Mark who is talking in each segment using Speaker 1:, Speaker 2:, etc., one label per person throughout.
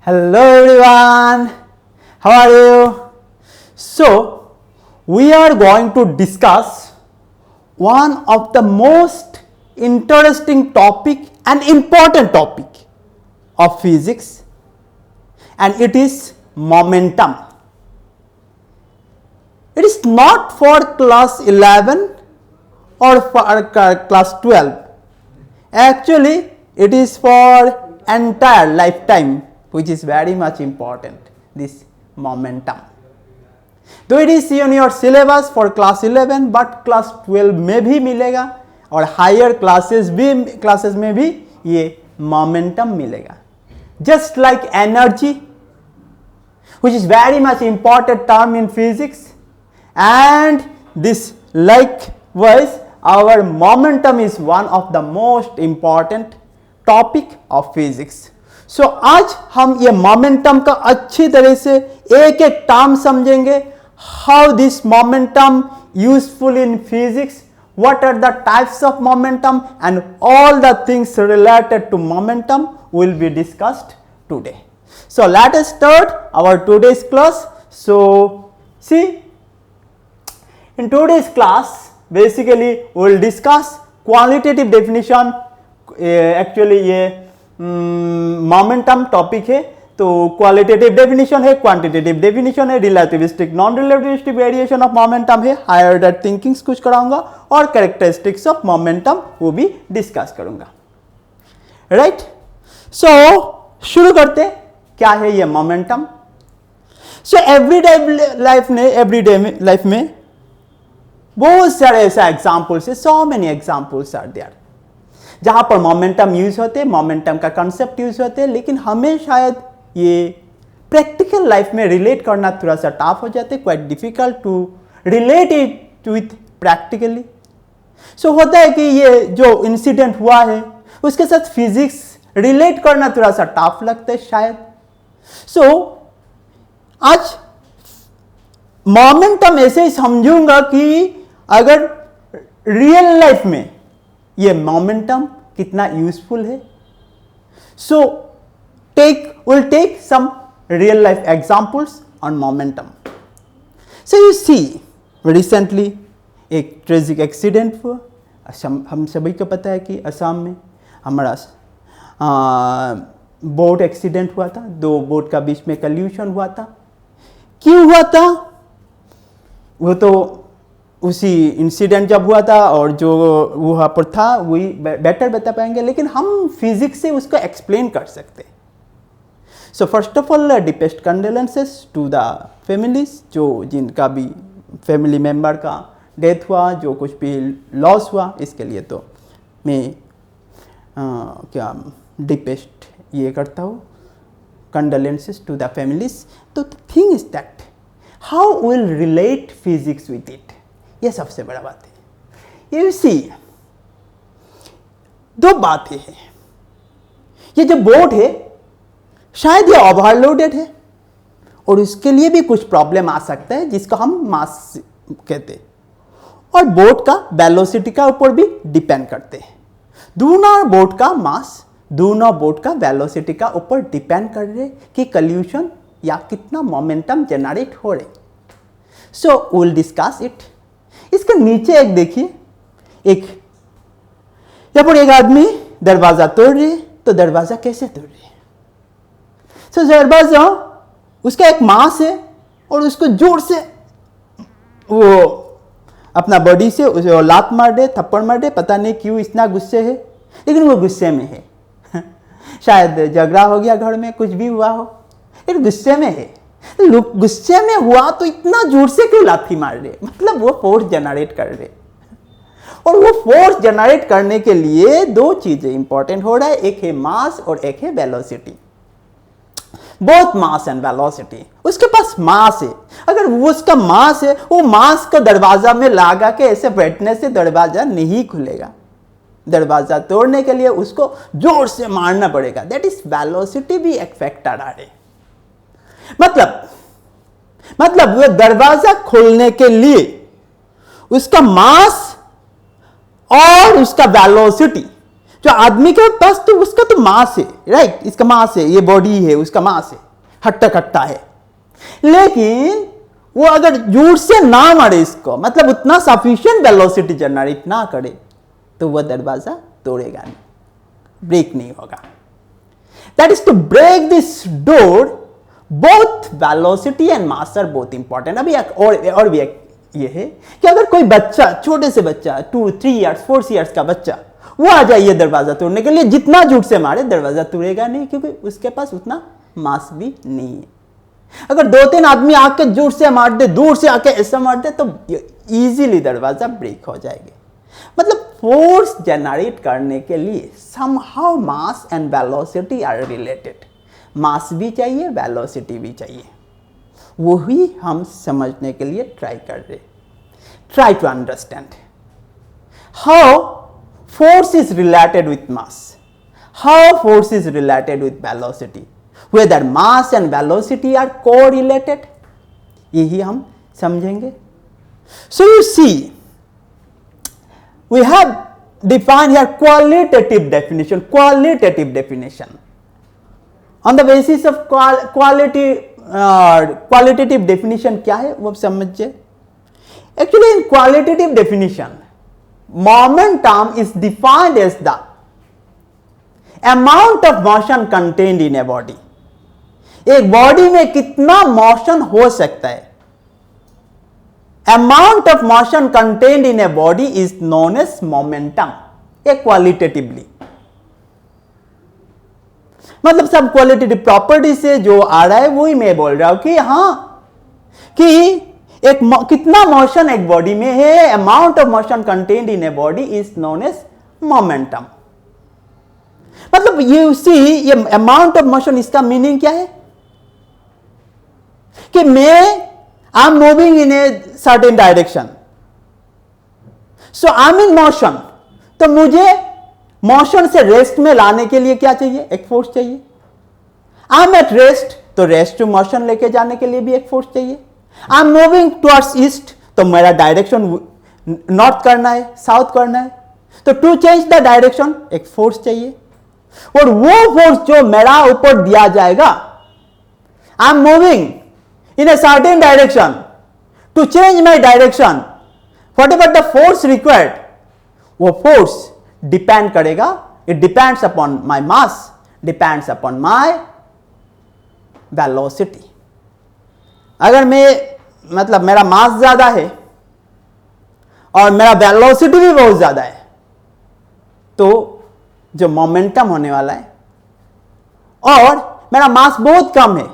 Speaker 1: Hello everyone, how are you? So, we are going to discuss one of the most interesting topic and important topic of physics, and it is momentum. It is not for class 11 or for class 12. Actually, it is for entire lifetime, which is very much important, this momentum. Though it is in your syllabus for class 11, but class 12 में भी मिलेगा और higher classes में भी ये momentum मिलेगा. Just like energy, which is very much important term in physics, and this likewise our momentum is one of the most important topic of physics. So आज हम ये मोमेंटम का अच्छी तरह से एक एक टर्म समझेंगे. How this momentum useful in physics, what are the types of momentum, and all the things related to momentum will be discussed today. So let us start our today's class. So see, in today's class basically we will discuss qualitative definition. Actually ये momentum topic है, तो qualitative definition है, quantitative definition है, relativistic non relativistic variation of momentum है, higher order thinkings कुछ कराऊंगा और characteristics of momentum वो भी डिस्कस करूंगा. राइट, सो शुरू करते. क्या है ये मोमेंटम? सो एवरीडे लाइफ में बहुत सारे ऐसा एग्जाम्पल्स है. So many examples are there जहां पर मोमेंटम यूज होते हैं, मोमेंटम का कंसेप्ट यूज होते हैं, लेकिन हमें शायद ये प्रैक्टिकल लाइफ में रिलेट करना थोड़ा सा टफ हो जाते, quite difficult to relate it with practically. So होता है कि ये जो इंसिडेंट हुआ है उसके साथ फिजिक्स रिलेट करना थोड़ा सा टफ लगता है शायद. सो आज मोमेंटम ऐसे ही समझूंगा कि अगर रियल लाइफ में ये मोमेंटम कितना यूजफुल है. सो we'll take some real life examples on momentum. So you see, recently एक ट्रेजिक एक्सीडेंट हुआ. हम सभी को पता है कि असम में हमारा बोट एक्सीडेंट हुआ था. दो बोट का बीच में कल्यूशन हुआ था. क्यों हुआ था वो तो उसी इंसिडेंट जब हुआ था और जो वहाँ पर था वही बेटर बता पाएंगे, लेकिन हम फिजिक्स से उसको एक्सप्लेन कर सकते. So first of all deepest condolences to the families, जो जिनका भी फैमिली मेम्बर का डेथ हुआ, जो कुछ भी लॉस हुआ, इसके लिए तो मैं क्या डीपेस्ट ये करता हूँ, कंडोलेंसेस टू द फैमिलीज. तो the thing is that how will relate physics with it, ये सबसे बड़ा बात है. यू सी, दो बातें हैं. ये जो बोट है शायद ये ओवरलोडेड है और उसके लिए भी कुछ प्रॉब्लम आ सकता है जिसको हम मास कहते हैं, और बोट का वेलोसिटी का ऊपर भी डिपेंड करते हैं. दोनों बोट का मास, दोनों बोट का वेलोसिटी का ऊपर डिपेंड कर रहे कि कल्यूशन या कितना मोमेंटम जनरेट हो रहे. So will discuss it. इसके नीचे एक देखिए, एक यहाँ पर एक आदमी दरवाजा तोड़ रहे. तो दरवाजा कैसे तोड़ रहे? तो दरवाजा उसका एक मास है और उसको जोर से वो अपना बॉडी से उसे लात मार दे, थप्पड़ मार दे. पता नहीं क्यों इतना गुस्से है, लेकिन वो गुस्से में है. शायद झगड़ा हो गया घर में, कुछ भी हुआ हो, लेकिन गुस्से में है. गुस्से में हुआ तो इतना जोर से क्यों लाठी मार रहे? मतलब वो फोर्स जनरेट कर रहे, और वो फोर्स जनरेट करने के लिए दो चीजें इंपॉर्टेंट हो रहा है. एक है मास और एक है velocity. Both mass and velocity. उसके पास मास है. अगर वो उसका मास है, वो मास को दरवाजा में लगा के ऐसे बैठने से दरवाजा नहीं खुलेगा. दरवाजा तोड़ने के लिए उसको जोर से मारना पड़ेगा. दैट इज वेलोसिटी भी एक फैक्टर आ रहे. मतलब वो दरवाजा खोलने के लिए उसका मास और उसका वेलोसिटी जो आदमी के पास तो उसका तो मास है, राइट, इसका मास है, ये बॉडी है, उसका मास है, हट्टा कट्टा है, लेकिन वो अगर जोर से ना मारे इसको, मतलब उतना सफिशिएंट वेलोसिटी जनरेट ना करे, तो वह दरवाजा तोड़ेगा नहीं, ब्रेक नहीं होगा। That is to break this door, both velocity and mass are both important. अभी और भी एक ये है कि अगर कोई बच्चा, छोटे से बच्चा, 2, 3 इयर्स, 4 इयर्स का बच्चा, वो आ जाइए दरवाजा तोड़ने के लिए, जितना जोर से मारे दरवाजा तोड़ेगा नहीं, क्योंकि उसके पास उतना मास भी नहीं है। अगर 2-3 आदमी आके जोर से मार दे, दूर से आके ऐसा मार दे, तो इजीली दरवाजा ब्रेक हो जाएगा। मतलब फोर्स जनरेट करने के लिए somehow mass and velocity are related. Mass भी चाहिए, वेलोसिटी भी चाहिए, वही हम समझने के लिए ट्राई कर रहे। Try to understand how force is related with mass, how force is related with velocity, whether mass and velocity are correlated, यही हम समझेंगे। So you see, we have defined here qualitative definition, on the basis of qualitative definition क्या है वो समझिए। Actually in qualitative definition, momentum is defined as the amount of motion contained in a body। एक body में कितना motion हो सकता है, amount of motion contained in a body is known as momentum. A qualitatively, मतलब सब qualitative property से जो आ रहा है वही मैं बोल रहा हूं कि हां, कि एक कितना मोशन एक बॉडी में है, amount of motion contained in a body is known as momentum. मतलब ये अमाउंट ऑफ मोशन, इसका मीनिंग क्या है कि I am moving in a certain direction, so I am in motion, तो मुझे मोशन से रेस्ट में लाने के लिए क्या चाहिए, एक फोर्स चाहिए। आई एम एट रेस्ट, तो रेस्ट टू मोशन लेके जाने के लिए भी एक फोर्स चाहिए। आई एम मूविंग टुवर्ड्स ईस्ट, तो मेरा डायरेक्शन नॉर्थ करना है, साउथ करना है, तो टू चेंज द डायरेक्शन एक फोर्स चाहिए। और वो फोर्स जो मेरा ऊपर दिया जाएगा, आई am moving in a certain direction, to change my direction, whatever the force required, वो force depend करेगा, it depends upon my mass, depends upon my velocity। अगर मैं, मतलब मेरा मास ज्यादा है और मेरा वेलोसिटी भी बहुत ज्यादा है, तो जो मोमेंटम होने वाला है, और मेरा मास बहुत कम है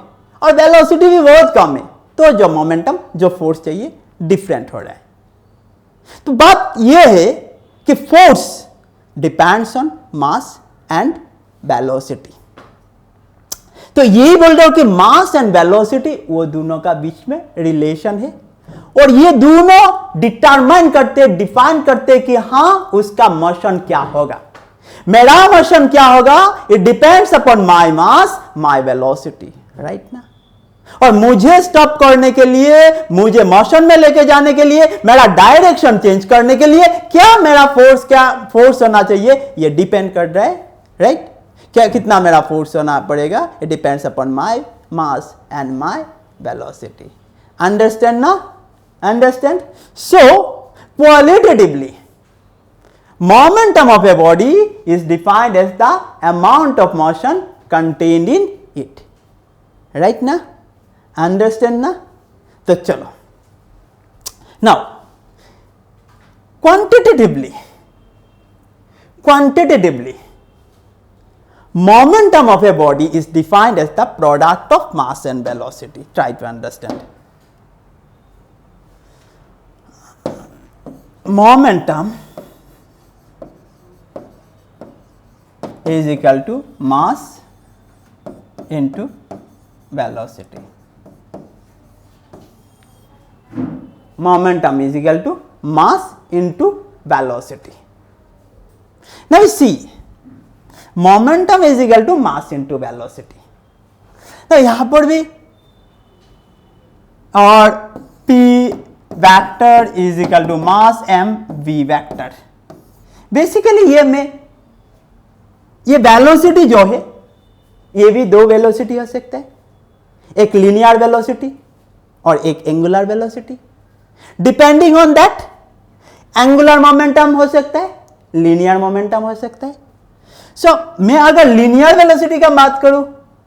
Speaker 1: और वेलोसिटी भी बहुत कम है, तो जो मोमेंटम, जो फोर्स चाहिए, डिफरेंट हो रहा है। तो बात यह है कि force depends on mass and velocity. तो यही बोल रहे हो कि मास एंड वेलोसिटी, वो दोनों का बीच में रिलेशन है, और ये दोनों डिटरमाइन करते, डिफाइन करते कि हां उसका मोशन क्या होगा, मेरा मोशन क्या होगा, it depends upon my mass, my velocity, right ना। और मुझे स्टॉप करने के लिए, मुझे मोशन में लेके जाने के लिए, मेरा डायरेक्शन चेंज करने के लिए क्या मेरा फोर्स, क्या फोर्स होना चाहिए, ये डिपेंड कर रहा है, राइट। क्या कितना मेरा फोर्स होना पड़ेगा, it depends upon my mass and my velocity. Understand ना, understand. So qualitatively, momentum of a body is defined as the amount of motion contained in it, right ना, अंडरस्टैंड ना। तो चलो, now quantitatively momentum of a body is defined as the product of mass and velocity. Try to understand. Momentum is equal to mass into velocity. Momentum is equal to mass into velocity. Now you see, momentum is equal to mass into velocity. तो यहां पर भी, और P vector is equal to mass m v vector. Basically ये मैं ये velocity जो है ये भी दो वेलोसिटी हो सकता है, एक लीनियर वेलोसिटी और एक angular velocity. Depending on that angular momentum हो सकता है, लीनियर मोमेंटम हो सकता है। सो मैं अगर लीनियर वेलोसिटी का बात करूं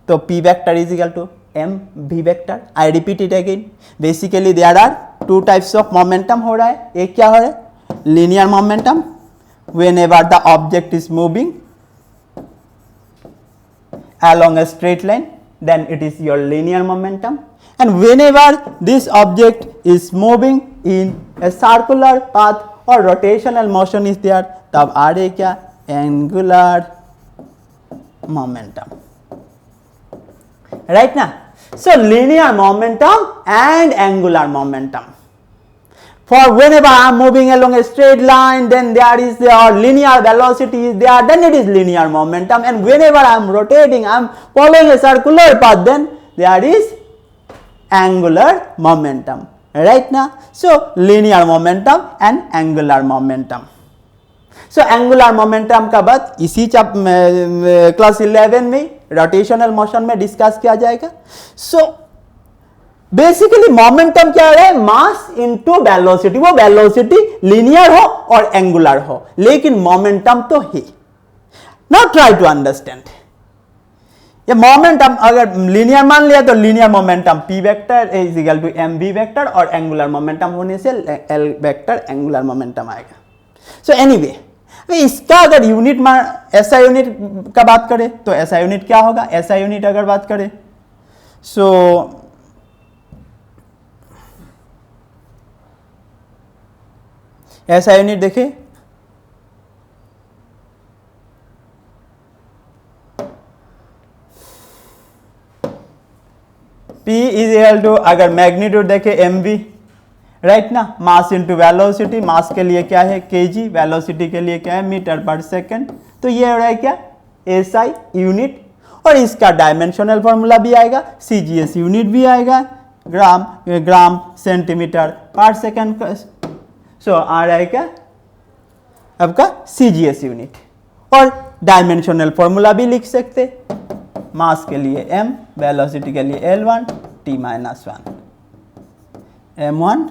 Speaker 1: तो p vector is equal to m v vector. I repeat it again, basically there are two types of momentum हो रहा है। एक क्या हो रहा है, linear momentum whenever the object is moving along a straight line, then it is your linear momentum, and whenever this object is moving in a circular path or rotational motion is there, तब आ रही क्या, angular momentum, right ना। so linear momentum and angular momentum, for whenever I am moving along a straight line, then there is the linear velocity is there, then it is linear momentum, and whenever I am rotating, I am following a circular path, then there is angular momentum, right now। so linear momentum and angular momentum। so angular momentum का बात इसी class 11 में rotational motion में discuss किया जाएगा। so basically momentum क्या है, mass into velocity. वो वेलोसिटी लीनियर हो और एंगुलर हो, लेकिन मोमेंटम तो है। नाउ ट्राई टू अंडरस्टैंड, ये मोमेंटम अगर लीनियर मान लिया तो linear momentum p vector is equal to mv vector, और एंगुलर मोमेंटम होने से l वेक्टर एंगुलर मोमेंटम आएगा। सो एनीवे, इसका अगर यूनिट ऐसा यूनिट का बात करें तो ऐसा यूनिट क्या होगा, ऐसा यूनिट अगर बात करें सो ऐसा यूनिट देखिए, P इज इक्वल टू, अगर मैग्नीट्यूड देखे mv, राइट ना, मास इनटू वेलोसिटी। मास के लिए क्या है kg, वेलोसिटी के लिए क्या है मीटर पर सेकंड। तो ये हो रहा है क्या, SI यूनिट, और इसका डायमेंशनल फॉर्मूला भी आएगा, CGS यूनिट भी आएगा, ग्राम सेंटीमीटर पर सेकंड। सो आ रहा है क्या आपका CGS यूनिट, और डायमेंशनल फॉर्मूला भी लिख सकते, मास के लिए m, वेलोसिटी के लिए L1 t minus 1, m1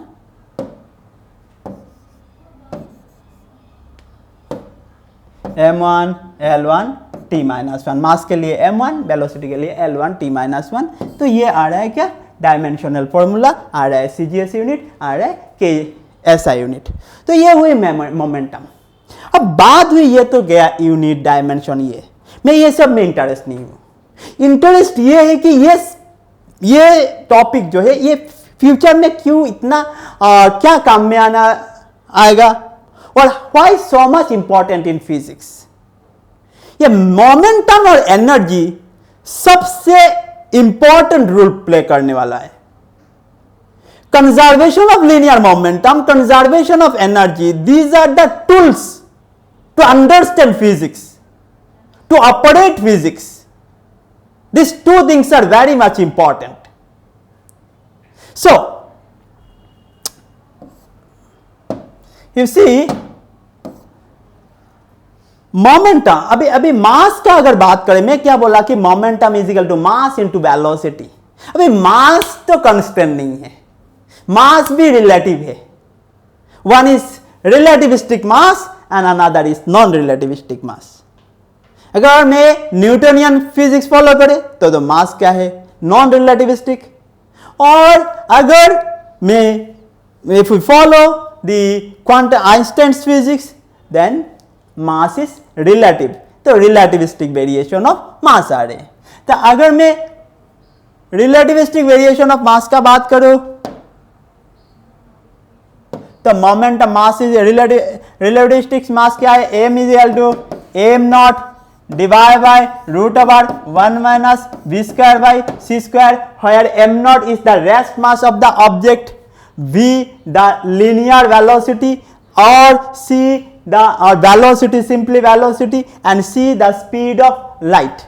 Speaker 1: m1 L1 t minus 1, मास के लिए m1, वेलोसिटी के लिए L1 t माइनस 1। तो ये आ रहा है क्या, डायमेंशनल फॉर्मूला आ रहा है, CGS यूनिट आ रहा है, SI यूनिट। तो ये हुई मोमेंटम। अब बात हुई, ये तो गया यूनिट, डायमेंशन, मैं ये सब में इंटरेस्ट नहीं हूं। इंटरेस्ट ये है कि ये टॉपिक जो है ये फ्यूचर में क्यों इतना क्या काम में आएगा, और why so much important in physics. ये मोमेंटम और एनर्जी सबसे इंपॉर्टेंट रोल प्ले करने वाला है। Conservation of linear momentum, conservation of energy, these are the tools to understand physics, to operate physics. These two things are very much important. So, you see, momentum, अभी मास का अगर बात करें, मैं क्या बोला कि momentum is equal to mass into velocity. अभी मास तो कांस्टेंट नहीं है, मास भी रिलेटिव है। One is relativistic mass and another is non relativistic mass. अगर मैं न्यूटनियन फिजिक्स फॉलो करे तो मास क्या है, नॉन रिलेटिविस्टिक। और अगर मैं if we follow the quantum Einstein's physics then mass is relative, तो रिलेटिविस्टिक वेरिएशन ऑफ मास आ रहे हैं। तो अगर मैं रिलेटिविस्टिक वेरिएशन ऑफ मास का बात करूं तो momentum mass is relativistic mass क्या है, m is equal to m not divide by root over 1 minus v square by c square, where m not is the rest mass of the object, v the linear velocity, और c the velocity, simply velocity, and c the speed of light,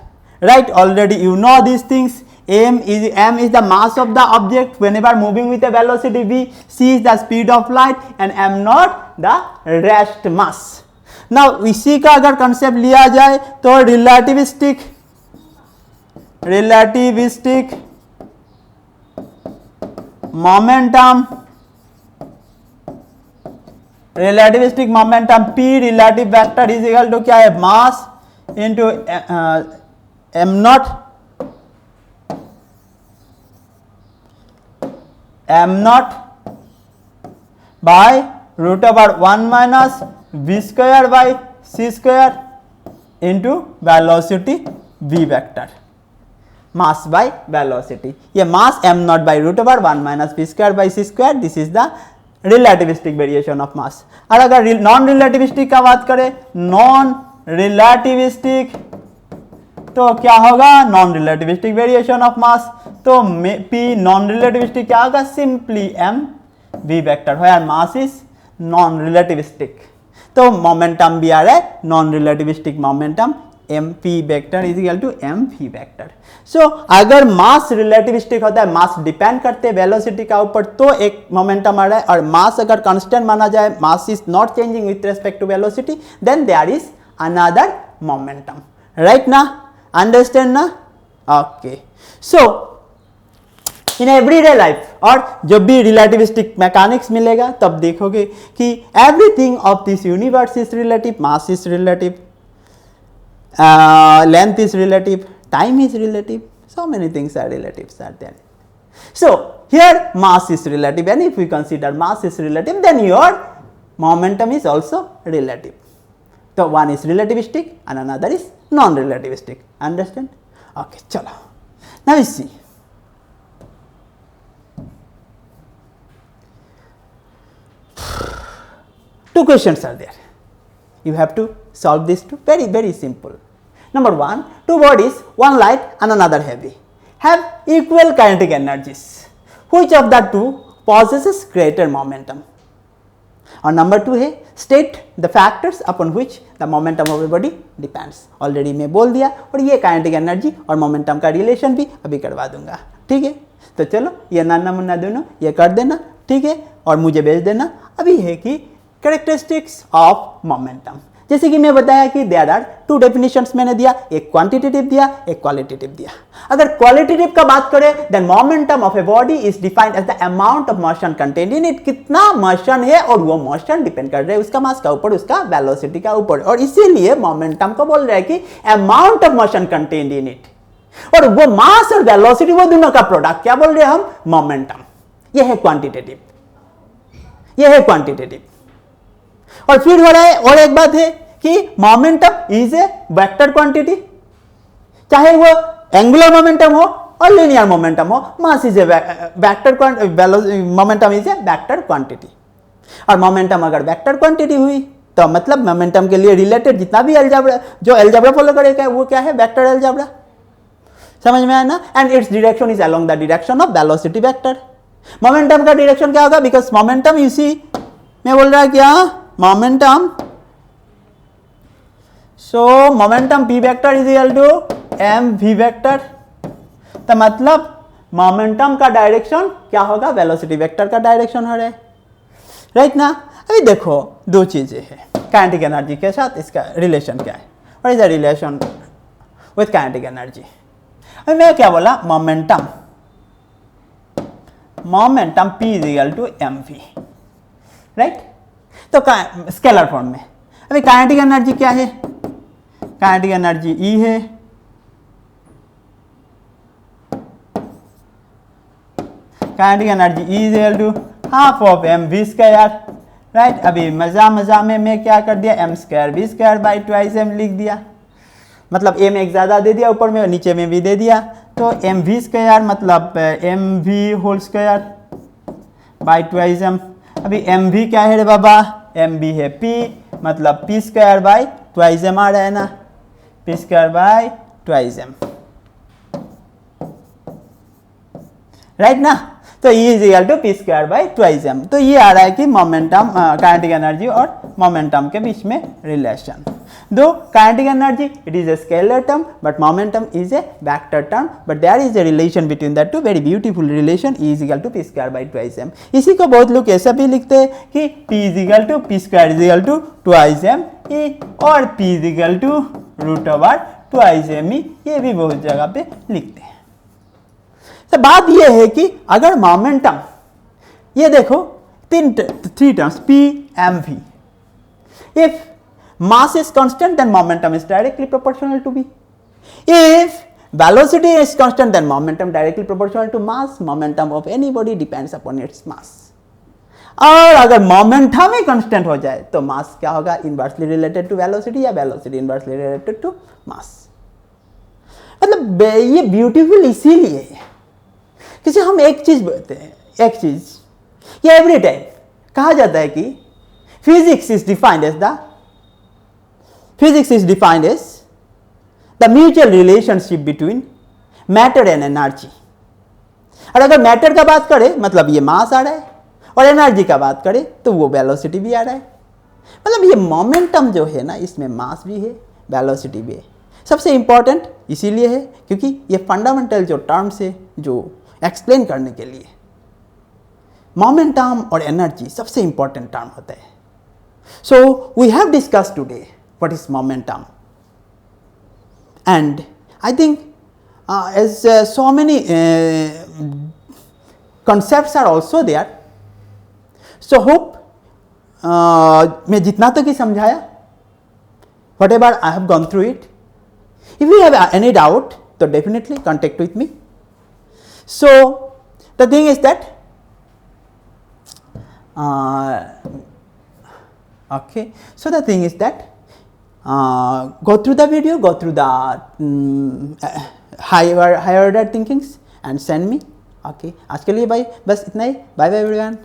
Speaker 1: right? Already you know these things. m is the mass of the object whenever moving with a velocity v, c is the speed of light, and m not the rest mass. ना इसी का अगर concept लिया जाए तो relativistic momentum p relative vector is equal to क्या है, mass into m not by root over 1 minus v square by c square into velocity v vector, mass by velocity. ये mass m not by root over 1 minus v square by c square, this is the relativistic variation of mass. और अगर non relativistic का बात करें, non relativistic तो क्या होगा, non relativistic variation of mass, तो p नॉन रिलेटिविस्टिक क्या होगा, simply m v vector, where mass is non relativistic, तो मोमेंटम भी आ रहा है non relativistic momentum, m p vector is equal to m v vector. So अगर mass relativistic होता है, मास डिपेंड करते हैं वेलोसिटी का ऊपर, तो एक मोमेंटम आ रहा है, और मास अगर कांस्टेंट माना जाए, mass is not changing with respect to velocity, then there is another momentum, right ना, अंडरस्टैंड ना, okay. So in everyday life, और जब भी रिलेटिविस्टिक मैकेनिक्स मिलेगा तब देखोगे कि everything of this universe is relative, mass is relative, length is relative, time is relative, so many things are relatives are there. So here mass is relative, and if we consider mass is relative, then your momentum is also relative. So one is relativistic and another is non-relativistic. Understand? Okay, chalo. Now we see. Two questions are there. You have to solve these two, very very simple. Number one, two bodies, one light and another heavy, have equal kinetic energies. Which of the two possesses greater momentum? और number two है, state the factors upon which the momentum of a body depends. Already मैं बोल दिया, और ये kinetic energy और momentum का relation भी अभी करवा दूंगा, ठीक है। तो चलो ये नाना मुन्ना दोनों ये कर देना, ठीक है, और मुझे भेज देना। अभी है कि कैरेक्टरिस्टिक्स ऑफ मोमेंटम, जैसे कि मैं बताया कि देयर आर टू डेफिनेशंस मैंने दिया, एक क्वांटिटेटिव दिया, एक क्वालिटेटिव दिया। अगर क्वालिटेटिव का बात करें, then momentum of a body is defined as the amount of motion contained in it, कितना मोशन है, और वो मोशन डिपेंड कर रहा है उसका मास का ऊपर, उसका वेलोसिटी का ऊपर, और इसीलिए मोमेंटम को बोल रहा है कि amount of motion contained in it, और वो मास और वेलोसिटी वो दोनों का प्रोडक्ट क्या बोल रहे हैं हम, मोमेंटम। ये है क्वांटिटेटिव, ये है क्वांटिटेटिव। और फिर हो रहा है, और एक बात है कि momentum is a vector quantity, चाहे वो एंगुलर मोमेंटम हो और लिनियर मोमेंटम हो, mass is a vector, momentum is a vector quantity. और मोमेंटम अगर वेक्टर क्वांटिटी हुई तो मतलब मोमेंटम के लिए रिलेटेड जितना भी अलजेब्रा, जो अलजेब्रा फॉलो करेगा वो क्या है, वेक्टर अलजेब्रा, समझ में आया ना। And its direction is along the direction of velocity vector. Momentum का डायरेक्शन क्या होगा, बिकॉज मोमेंटम यू सी, मैं बोल रहा है क्या, momentum, so momentum p vector is equal to m v vector, तो मतलब मोमेंटम का डायरेक्शन क्या होगा, वेलोसिटी वेक्टर का डायरेक्शन हो रहा है, राइट ना। अभी देखो दो चीजें हैं, काइनेटिक एनर्जी के साथ इसका रिलेशन क्या है, और is a relation with kinetic energy. अभी मैं क्या बोला, momentum, momentum p is equal to m v, right. तो स्केलर फॉर्म में अभी काइनेटिक एनर्जी क्या है, काइनेटिक एनर्जी E है, kinetic energy E is equal to half of m v square, right. अभी मजा मजा में मैं क्या कर दिया, m square v square by twice m लिख दिया, मतलब m एक ज्यादा दे दिया ऊपर में और नीचे में भी दे दिया, तो m v स्क्वायर मतलब m v whole square by twice m। अभी m v क्या है रे बाबा, m v है p, मतलब p square by twice m आ रहा है ना, p square by twice m, right ना। तो E is equal to p square by twice m। तो ये आ रहा है कि मोमेंटम, काइनेटिक एनर्जी और मोमेंटम के बीच में रिलेशन। दो kinetic energy it is a scalar term, but momentum is a vector term, but there is a relation between that two, very beautiful relation, E is equal to p square by twice m। इसी को बहुत लोग ऐसा भी लिखते हैं कि p is equal to p square is equal to twice m E और p is equal to root over twice m E, ये भी बहुत जगह पे लिखते हैं। तो बात ये है कि अगर मोमेंटम, ये देखो three terms p m v, if mass is constant then momentum is directly proportional to v, if velocity is constant then momentum directly proportional to mass, momentum of any body depends upon its mass। और अगर momentum ही constant हो जाए तो मास क्या होगा, inversely related to velocity या velocity inversely related to mass. मतलब ये ब्यूटीफुल इसीलिए है कि हम एक चीज बोलते हैं, एक चीज ये एवरी टाइम कहा जाता है कि physics is defined as the mutual relationship between matter and energy. और अगर मैटर का बात करें मतलब ये मास आ रहा है, और एनर्जी का बात करें तो वो वेलोसिटी भी आ रहा है। मतलब ये मोमेंटम जो है ना, इसमें मास भी है वेलोसिटी भी है। सबसे इंपॉर्टेंट इसीलिए है क्योंकि ये फंडामेंटल जो टर्म्स है जो एक्सप्लेन करने के लिए, मोमेंटम और एनर्जी सबसे इंपॉर्टेंट टर्म होता है। So we have discuss today what is momentum, and I think as so many concepts are also there, so hope मैं जितना तक ही समझाया, whatever I have gone through it, if you have any doubt तो definitely contact with me। So the thing is that okay, so the thing is that go through the video, go through the higher order thinkings and send me। Okay आज के लिए भाई बस इतना ही। Bye bye everyone.